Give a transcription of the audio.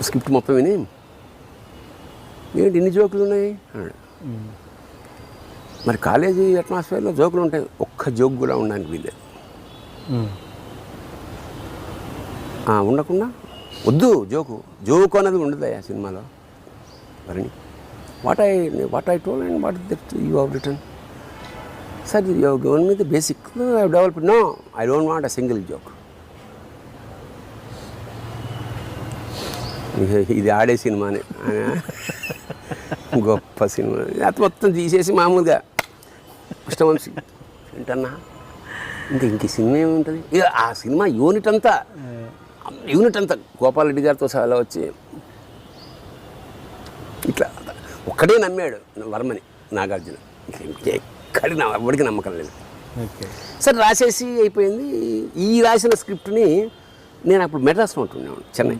Script మొత్తం విని ఏంటి ఇన్ని జోకులు ఉన్నాయి అన్నాడు. మరి కాలేజీ అట్మాస్ఫియర్లో జోకులు ఉంటాయి, ఒక్క జోక్ కూడా ఉండడానికి వీల్లేదు. ఉండకుండా వద్దు జోకు అన్నది ఉండదు ఆ సినిమాలో. మరి what I told and what that you have return sir, you have given me the basic, I have developed. No, I don't want a single joke. ఇది ఆడే సినిమానే, గొప్ప సినిమా. అది మొత్తం తీసేసి మామూలుగా ఇష్టవంశీ ఏంటన్నా ఇంక సినిమా ఏముంటుంది, ఇక ఆ సినిమా యూనిట్ అంతా గోపాల్ రెడ్డి గారితో సహా వచ్చి ఇట్లా ఒక్కడే నమ్మాడు వర్మని, నాగార్జున. ఎవరికి నమ్మకం లేదు. సరే రాసేసి అయిపోయింది. ఈ రాసిన స్క్రిప్ట్ని నేను అప్పుడు మెడ్రాస్లో ఉంటున్నాను, చెన్నై.